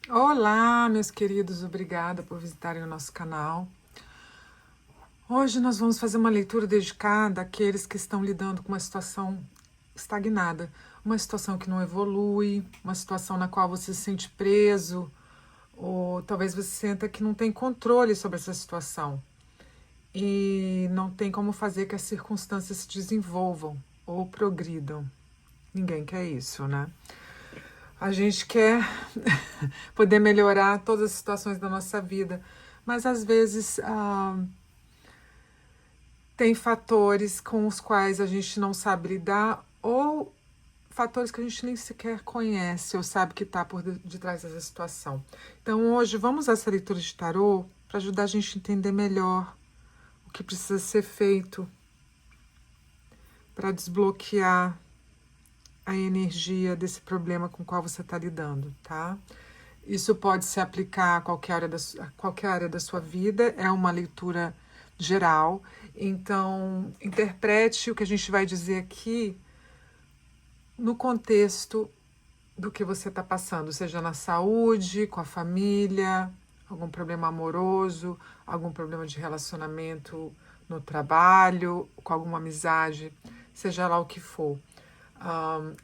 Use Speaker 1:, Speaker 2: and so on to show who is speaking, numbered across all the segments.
Speaker 1: Olá, meus queridos, obrigada por visitarem o nosso canal. Hoje nós vamos fazer uma leitura dedicada àqueles que estão lidando com uma situação estagnada, uma situação que não evolui, uma situação na qual você se sente preso, ou talvez você sinta que não tem controle sobre essa situação e não tem como fazer que as circunstâncias se desenvolvam ou progridam. Ninguém quer isso, né? A gente quer poder melhorar todas as situações da nossa vida, mas às vezes tem fatores com os quais a gente não sabe lidar ou fatores que a gente nem sequer conhece ou sabe que está por detrás dessa situação. Então hoje vamos a essa leitura de tarô para ajudar a gente a entender melhor o que precisa ser feito para desbloquear a energia desse problema com o qual você está lidando, tá? Isso pode se aplicar a qualquer área da sua vida, é uma leitura geral. Então, interprete o que a gente vai dizer aqui no contexto do que você está passando, seja na saúde, com a família, algum problema amoroso, algum problema de relacionamento no trabalho, com alguma amizade, seja lá o que for.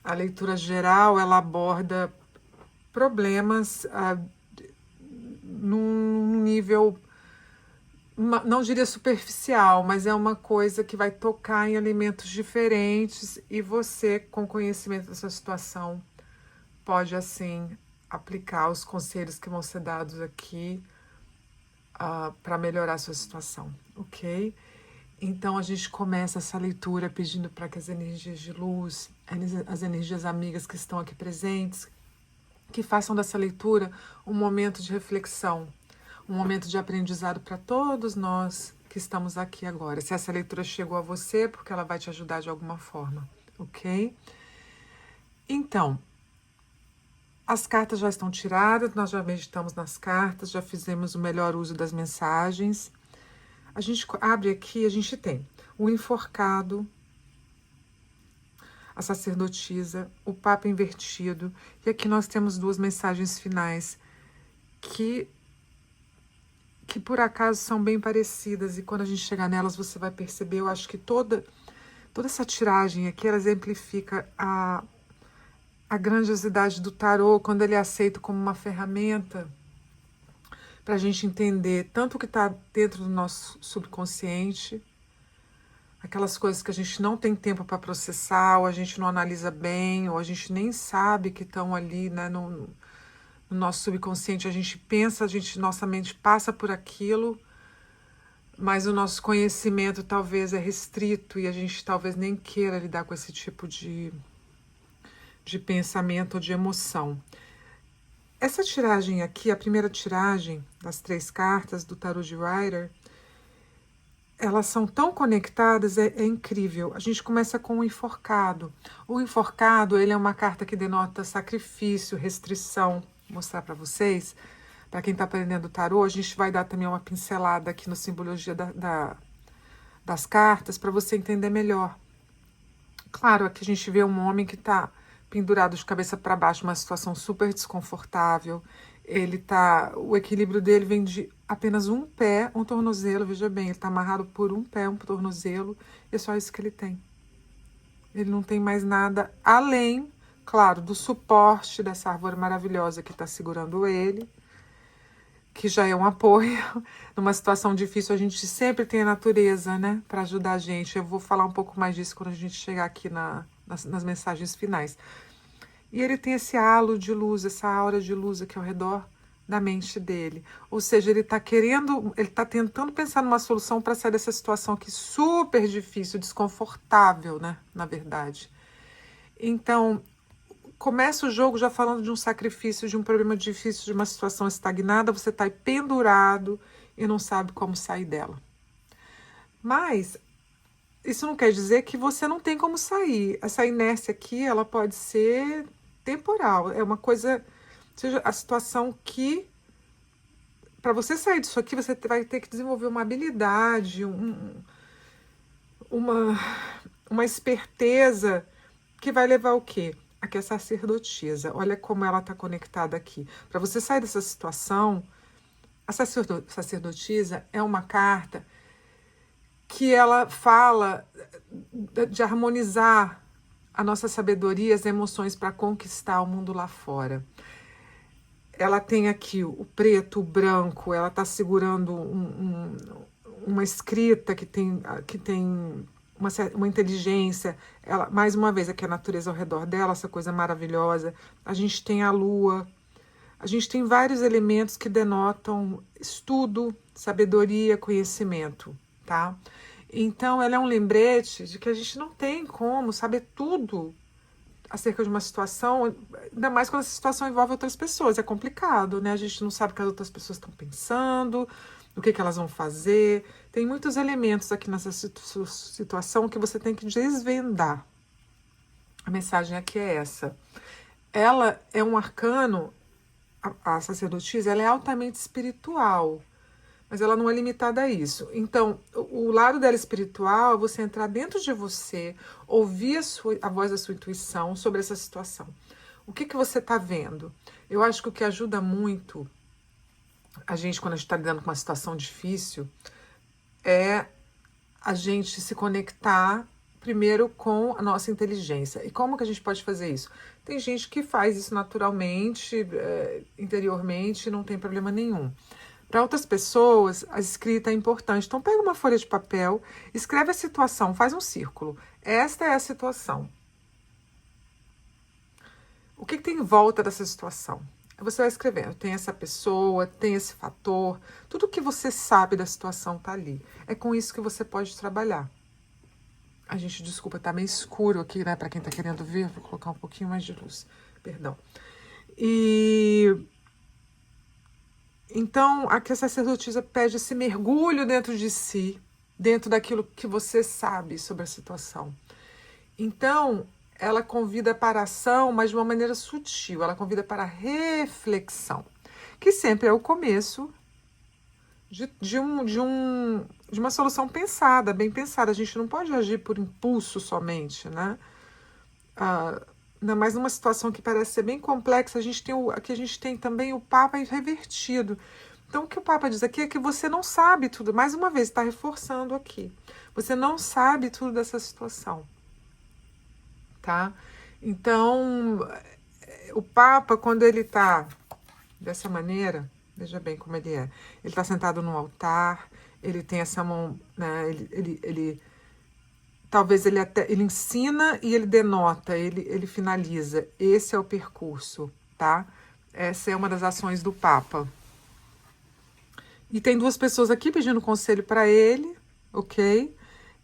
Speaker 1: A leitura geral, ela aborda problemas num nível, não diria superficial, mas é uma coisa que vai tocar em elementos diferentes e você, com conhecimento dessa situação, pode, assim, aplicar os conselhos que vão ser dados aqui para melhorar a sua situação, ok? Então a gente começa essa leitura pedindo para que as energias de luz, as energias amigas que estão aqui presentes, que façam dessa leitura um momento de reflexão, um momento de aprendizado para todos nós que estamos aqui agora. Se essa leitura chegou a você, porque ela vai te ajudar de alguma forma, ok? Então, as cartas já estão tiradas, nós já meditamos nas cartas, já fizemos o melhor uso das mensagens. A gente abre aqui, a gente tem o enforcado, a sacerdotisa, o Papa invertido, e aqui nós temos duas mensagens finais que por acaso são bem parecidas, e quando a gente chegar nelas você vai perceber, eu acho que toda essa tiragem aqui, ela exemplifica a grandiosidade do tarô, quando ele é aceito como uma ferramenta para a gente entender tanto o que está dentro do nosso subconsciente, aquelas coisas que a gente não tem tempo para processar, ou a gente não analisa bem, ou a gente nem sabe que estão ali, né, no nosso subconsciente. A gente pensa, nossa mente passa por aquilo, mas o nosso conhecimento talvez é restrito e a gente talvez nem queira lidar com esse tipo de pensamento ou de emoção. Essa tiragem aqui, a primeira tiragem das 3 cartas do Tarot de Rider, elas são tão conectadas, é incrível. A gente começa com o enforcado. O enforcado, ele é uma carta que denota sacrifício, restrição. Vou mostrar para vocês. Para quem está aprendendo o tarô, a gente vai dar também uma pincelada aqui na simbologia das cartas para você entender melhor. Claro, aqui a gente vê um homem que está pendurado de cabeça para baixo, uma situação super desconfortável. O equilíbrio dele vem de apenas um pé, um tornozelo, veja bem, ele está amarrado por um pé, um tornozelo, e é só isso que ele tem. Ele não tem mais nada além, claro, do suporte dessa árvore maravilhosa que está segurando ele, que já é um apoio. Numa situação difícil, a gente sempre tem a natureza, né, para ajudar a gente. Eu vou falar um pouco mais disso quando a gente chegar aqui nas mensagens finais. E ele tem esse halo de luz, essa aura de luz aqui ao redor da mente dele. Ou seja, ele está tentando pensar numa solução para sair dessa situação aqui super difícil, desconfortável, né, na verdade. Então, começa o jogo já falando de um sacrifício, de um problema difícil, de uma situação estagnada, você está aí pendurado e não sabe como sair dela. Mas isso não quer dizer que você não tem como sair. Essa inércia aqui, ela pode ser temporal. É uma coisa, seja a situação que, para você sair disso aqui, você vai ter que desenvolver uma habilidade, uma esperteza que vai levar o quê? aqui é a sacerdotisa. Olha como ela está conectada aqui. Para você sair dessa situação, a sacerdotisa é uma carta que ela fala de harmonizar a nossa sabedoria, as emoções para conquistar o mundo lá fora. Ela tem aqui o preto, o branco, ela está segurando uma escrita que tem uma inteligência. Ela, mais uma vez, aqui a natureza ao redor dela, essa coisa maravilhosa. A gente tem a lua, a gente tem vários elementos que denotam estudo, sabedoria, conhecimento, tá? Então, ela é um lembrete de que a gente não tem como saber tudo acerca de uma situação, ainda mais quando essa situação envolve outras pessoas. É complicado, né? A gente não sabe o que as outras pessoas estão pensando, o que elas vão fazer. Tem muitos elementos aqui nessa situação que você tem que desvendar. A mensagem aqui é essa. Ela é um arcano, a sacerdotisa, ela é altamente espiritual, mas ela não é limitada a isso. Então, o lado dela espiritual é você entrar dentro de você, ouvir a voz da sua intuição sobre essa situação. O que você está vendo? Eu acho que o que ajuda muito a gente, quando a gente está lidando com uma situação difícil, é a gente se conectar primeiro com a nossa inteligência. E como que a gente pode fazer isso? Tem gente que faz isso naturalmente, interiormente, não tem problema nenhum. Para outras pessoas, a escrita é importante. Então, pega uma folha de papel, escreve a situação, faz um círculo. Esta é a situação. O que tem em volta dessa situação? Você vai escrevendo. Tem essa pessoa, tem esse fator. Tudo que você sabe da situação está ali. É com isso que você pode trabalhar. A gente, desculpa, tá meio escuro aqui, né? Para quem tá querendo ver, vou colocar um pouquinho mais de luz. Perdão. Então, aqui a sacerdotisa pede esse mergulho dentro de si, dentro daquilo que você sabe sobre a situação. Então, ela convida para a ação, mas de uma maneira sutil. Ela convida para a reflexão, que sempre é o começo de uma solução pensada, bem pensada. A gente não pode agir por impulso somente, né? Ainda mais numa situação que parece ser bem complexa, aqui a gente tem também o Papa revertido. Então, o que o Papa diz aqui é que você não sabe tudo. Mais uma vez, está reforçando aqui. Você não sabe tudo dessa situação, tá? Então, o Papa, quando ele está dessa maneira, veja bem como ele é. Ele está sentado no altar, ele tem essa mão, né? Talvez ele ensina e ele denota, ele finaliza. Esse é o percurso, tá? Essa é uma das ações do Papa. E tem duas pessoas aqui pedindo conselho para ele, ok?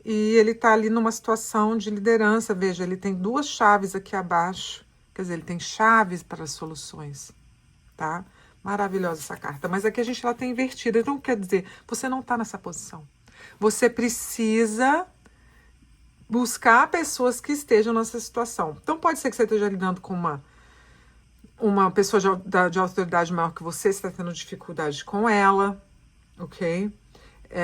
Speaker 1: E ele está ali numa situação de liderança. Veja, ele tem duas chaves aqui abaixo. Quer dizer, ele tem chaves para as soluções, tá? Maravilhosa essa carta. Mas aqui a gente ela tem invertida. Então, quer dizer, você não está nessa posição. Você precisa buscar pessoas que estejam nessa situação. Então, pode ser que você esteja lidando com uma pessoa de autoridade maior que você está tendo dificuldade com ela, ok?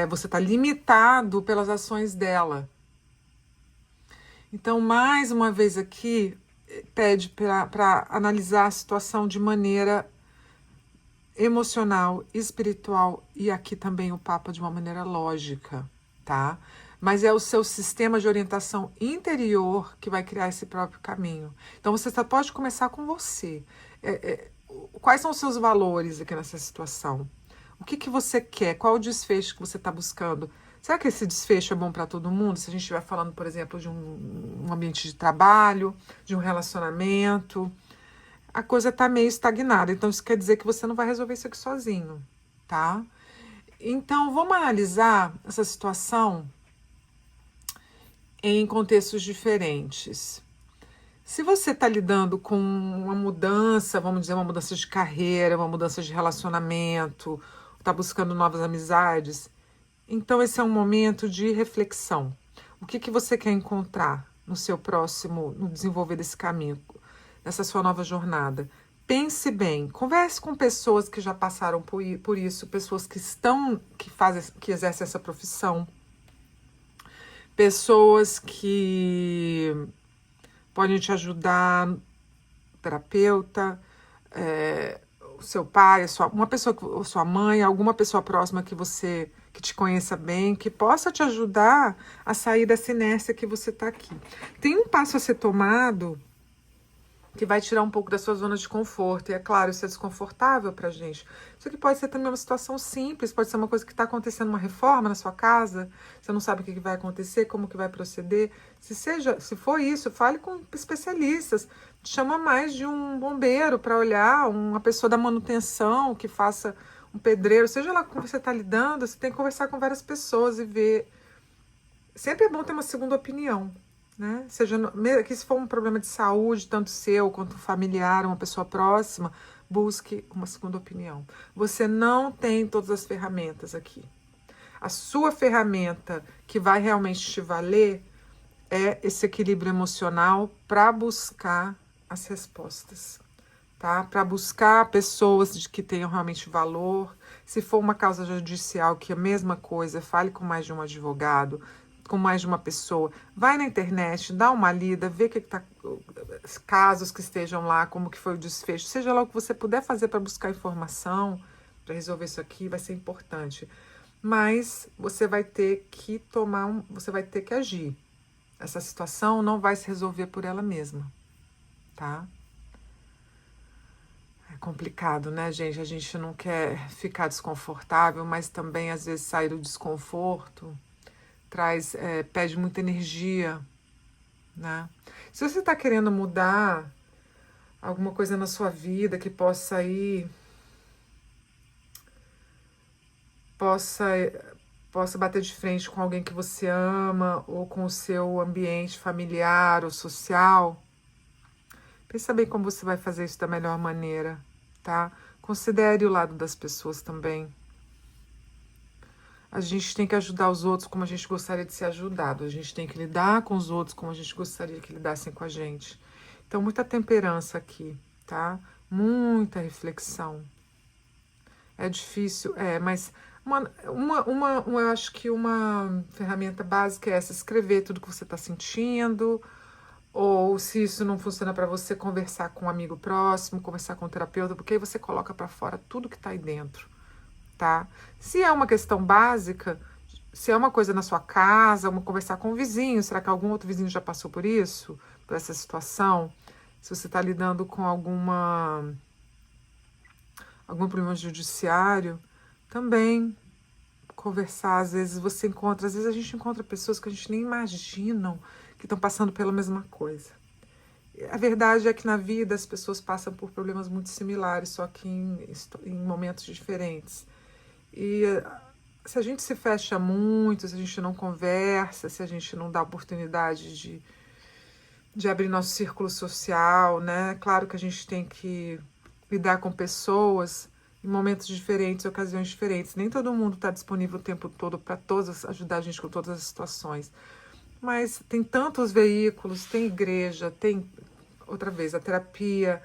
Speaker 1: Você está limitado pelas ações dela. Então, mais uma vez aqui, pede para analisar a situação de maneira emocional, espiritual e aqui também o Papa de uma maneira lógica, tá? Mas é o seu sistema de orientação interior que vai criar esse próprio caminho. Então você só pode começar com você. Quais são os seus valores aqui nessa situação? O que você quer? Qual o desfecho que você está buscando? Será que esse desfecho é bom para todo mundo? Se a gente estiver falando, por exemplo, de um ambiente de trabalho, de um relacionamento, a coisa está meio estagnada. Então, isso quer dizer que você não vai resolver isso aqui sozinho, tá? Então, vamos analisar essa situação em contextos diferentes. Se você está lidando com uma mudança, vamos dizer, uma mudança de carreira, uma mudança de relacionamento, está buscando novas amizades, então esse é um momento de reflexão. O que você quer encontrar no seu próximo, no desenvolver desse caminho, nessa sua nova jornada? Pense bem, converse com pessoas que já passaram por isso, pessoas que exercem essa profissão, pessoas que podem te ajudar terapeuta, o seu pai, uma pessoa, sua mãe, alguma pessoa próxima que te conheça bem, que possa te ajudar a sair dessa inércia que você está aqui. Tem um passo a ser tomado que vai tirar um pouco da sua zona de conforto. E é claro, isso é desconfortável pra gente. Isso aqui pode ser também uma situação simples, pode ser uma coisa que está acontecendo, uma reforma na sua casa, você não sabe o que vai acontecer, como que vai proceder. Se for isso, fale com especialistas. Chama mais de um bombeiro para olhar, uma pessoa da manutenção que faça um pedreiro, seja lá como você está lidando, você tem que conversar com várias pessoas e ver. Sempre é bom ter uma segunda opinião. Né? Seja que se for um problema de saúde, tanto seu quanto familiar, uma pessoa próxima, busque uma segunda opinião. Você não tem todas as ferramentas aqui. A sua ferramenta que vai realmente te valer é esse equilíbrio emocional para buscar as respostas, tá? Para buscar pessoas que tenham realmente valor. Se for uma causa judicial, que é a mesma coisa, fale com mais de um advogado, com mais de uma pessoa, vai na internet, dá uma lida, vê que tá, casos que estejam lá, como que foi o desfecho, seja lá o que você puder fazer para buscar informação, para resolver isso aqui, vai ser importante. Mas você vai ter que você vai ter que agir. Essa situação não vai se resolver por ela mesma, tá? É complicado, né, gente? A gente não quer ficar desconfortável, mas também às vezes sair do desconforto pede muita energia, né? Se você está querendo mudar alguma coisa na sua vida que possa bater de frente com alguém que você ama ou com o seu ambiente familiar ou social, pensa bem como você vai fazer isso da melhor maneira, tá? Considere o lado das pessoas também. A gente tem que ajudar os outros como a gente gostaria de ser ajudado. A gente tem que lidar com os outros como a gente gostaria que lidassem com a gente. Então, muita temperança aqui, tá? Muita reflexão. É difícil, mas eu acho que uma ferramenta básica é essa: escrever tudo que você está sentindo, ou se isso não funciona para você, conversar com um amigo próximo, conversar com um terapeuta, porque aí você coloca para fora tudo que está aí dentro. Tá? Se é uma questão básica, se é uma coisa na sua casa, conversar com o vizinho, será que algum outro vizinho já passou por isso? Por essa situação? Se você está lidando com algum problema judiciário, também conversar. Às vezes a gente encontra pessoas que a gente nem imaginam que estão passando pela mesma coisa. A verdade é que na vida as pessoas passam por problemas muito similares, só que em momentos diferentes. E se a gente se fecha muito, se a gente não conversa, se a gente não dá oportunidade de abrir nosso círculo social, né? Claro que a gente tem que lidar com pessoas em momentos diferentes, ocasiões diferentes. Nem todo mundo está disponível o tempo todo para ajudar a gente com todas as situações. Mas tem tantos veículos, tem igreja, tem, outra vez, a terapia,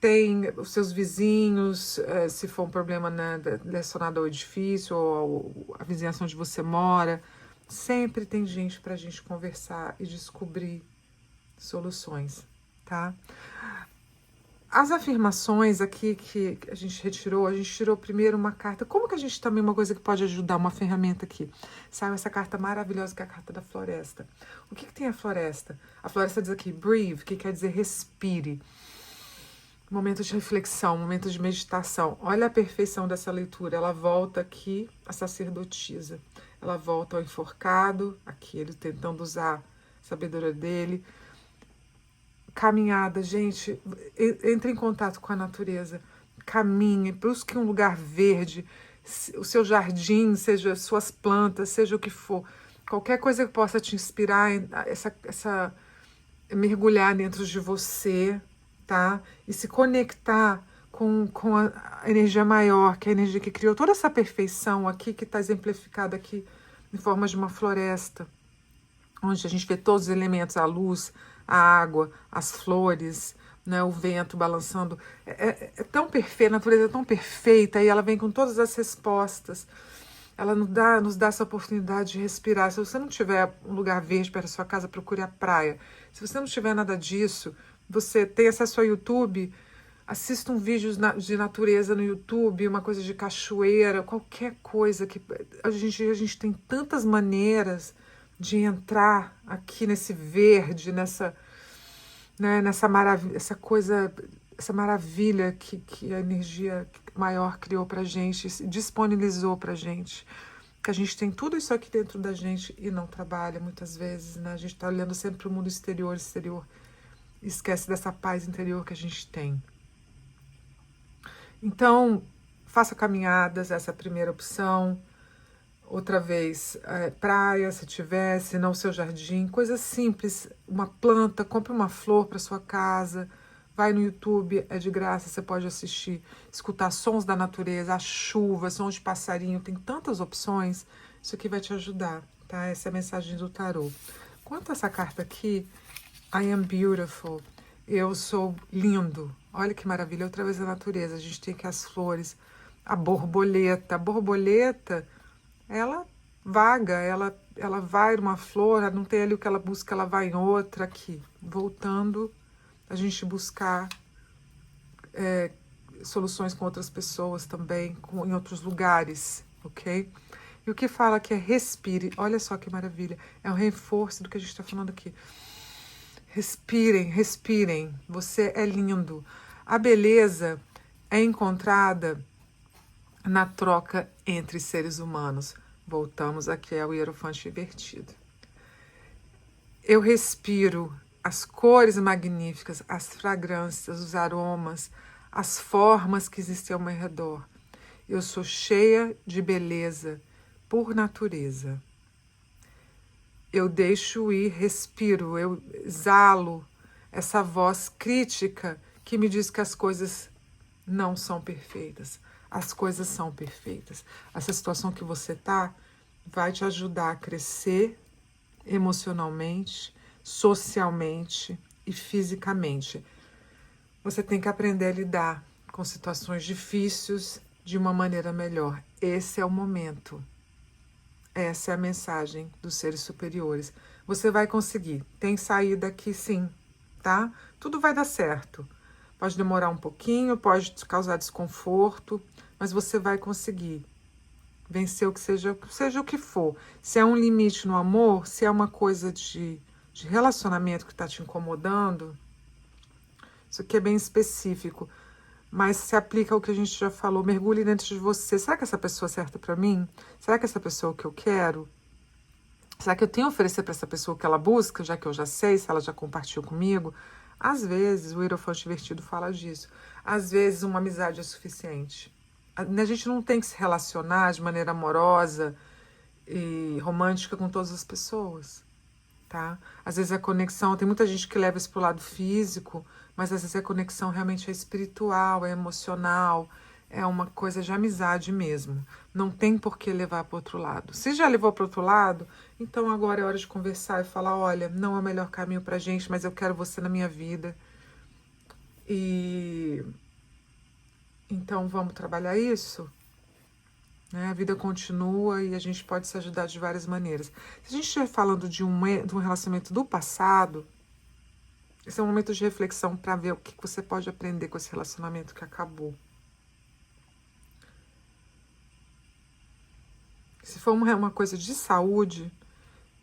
Speaker 1: tem os seus vizinhos, se for um problema, né, relacionado ao edifício ou a vizinhança onde você mora. Sempre tem gente para a gente conversar e descobrir soluções, tá? As afirmações aqui que a gente tirou primeiro uma carta. Como que a gente também, uma coisa que pode ajudar, uma ferramenta aqui? Saiu essa carta maravilhosa, que é a carta da floresta. O que tem a floresta? A floresta diz aqui, breathe, que quer dizer respire. Momento de reflexão, momento de meditação. Olha a perfeição dessa leitura. Ela volta aqui a sacerdotisa. Ela volta ao enforcado, aqui ele tentando usar a sabedoria dele. Caminhada, gente, entre em contato com a natureza. Caminhe, busque um lugar verde, o seu jardim, seja suas plantas, seja o que for. Qualquer coisa que possa te inspirar, mergulhar dentro de você, tá? E se conectar com a energia maior, que é a energia que criou toda essa perfeição aqui, que está exemplificada aqui em forma de uma floresta, onde a gente vê todos os elementos, a luz, a água, as flores, né, o vento balançando. É tão perfeita, a natureza é tão perfeita, e ela vem com todas as respostas. Ela nos dá essa oportunidade de respirar. Se você não tiver um lugar verde perto da sua casa, procure a praia. Se você não tiver nada disso, você tem acesso ao YouTube, assista um vídeo de natureza no YouTube, uma coisa de cachoeira, qualquer coisa que a gente tem tantas maneiras de entrar aqui nesse verde, nessa, né, nessa maravilha, essa maravilha que a energia maior criou pra gente, disponibilizou pra gente. Que a gente tem tudo isso aqui dentro da gente e não trabalha muitas vezes, né? A gente tá olhando sempre pro mundo exterior, e esquece dessa paz interior que a gente tem. Então, faça caminhadas, essa é a primeira opção. Outra vez, praia, se tiver, se não, seu jardim, coisas simples, uma planta, compre uma flor para sua casa, vai no YouTube, é de graça, você pode assistir, escutar sons da natureza, a chuva, sons de passarinho, tem tantas opções, isso aqui vai te ajudar, tá? Essa é a mensagem do tarô. Quanto a essa carta aqui, I am beautiful, eu sou lindo, olha que maravilha, outra vez a natureza, a gente tem aqui as flores, a borboleta, ela vaga, ela vai numa flor, não tem ali o que ela busca, ela vai em outra aqui. Voltando, a gente buscar soluções com outras pessoas também, em outros lugares, ok? E o que fala que é respire, olha só que maravilha, é um reforço do que a gente está falando aqui. Respirem, respirem, você é lindo. A beleza é encontrada na troca entre seres humanos. Voltamos aqui ao hierofante invertido. Eu respiro as cores magníficas, as fragrâncias, os aromas, as formas que existem ao meu redor. Eu sou cheia de beleza por natureza. Eu deixo ir, respiro, eu exalo essa voz crítica que me diz que as coisas não são perfeitas. As coisas são perfeitas. Essa situação que você está vai te ajudar a crescer emocionalmente, socialmente e fisicamente. Você tem que aprender a lidar com situações difíceis de uma maneira melhor. Esse é o momento. Essa é a mensagem dos seres superiores. Você vai conseguir. Tem saída aqui sim, tá? Tudo vai dar certo. Pode demorar um pouquinho, pode te causar desconforto, mas você vai conseguir vencer o que seja o que for. Se é um limite no amor, se é uma coisa de relacionamento que está te incomodando, isso aqui é bem específico, mas se aplica ao que a gente já falou, mergulhe dentro de você. Será que essa pessoa é certa para mim? Será que essa pessoa é o que eu quero? Será que eu tenho a oferecer para essa pessoa o que ela busca, já que eu já sei, se ela já compartilhou comigo? Às vezes, o hierofante invertido fala disso. Às vezes, uma amizade é suficiente. A gente não tem que se relacionar de maneira amorosa e romântica com todas as pessoas, tá? Às vezes a conexão, tem muita gente que leva isso pro lado físico, mas às vezes a conexão realmente é espiritual, é emocional, é uma coisa de amizade mesmo. Não tem por que levar para o outro lado. Se já levou para o outro lado, então agora é hora de conversar e falar, olha, não é o melhor caminho pra gente, mas eu quero você na minha vida. E então vamos trabalhar isso? Né? A vida continua e a gente pode se ajudar de várias maneiras. Se a gente estiver falando de um relacionamento do passado, esse é um momento de reflexão para ver o que você pode aprender com esse relacionamento que acabou. Se for uma coisa de saúde,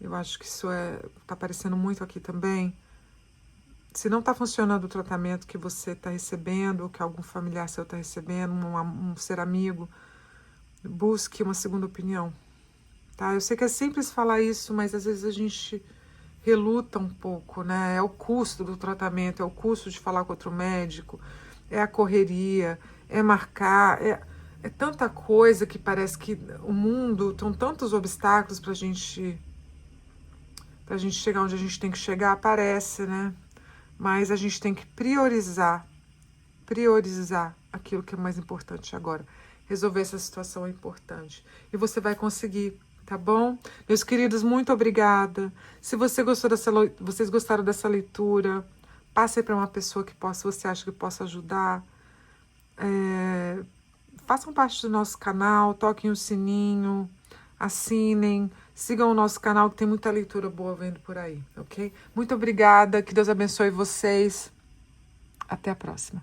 Speaker 1: eu acho que isso tá aparecendo muito aqui também. Se não está funcionando o tratamento que você está recebendo, ou que algum familiar seu está recebendo, um ser amigo, busque uma segunda opinião, tá? Eu sei que é simples falar isso, mas às vezes a gente reluta um pouco, né? É o custo do tratamento, é o custo de falar com outro médico, é a correria, é marcar, é tanta coisa que parece que o mundo, tem tantos obstáculos pra gente chegar onde a gente tem que chegar, parece, né? Mas a gente tem que priorizar aquilo que é mais importante agora. Resolver essa situação é importante. E você vai conseguir, tá bom? Meus queridos, muito obrigada. Se você vocês gostaram dessa leitura, passe para uma pessoa que você acha que possa ajudar. Façam parte do nosso canal, toquem o sininho, assinem, sigam o nosso canal que tem muita leitura boa vendo por aí, ok? Muito obrigada, que Deus abençoe vocês. Até a próxima.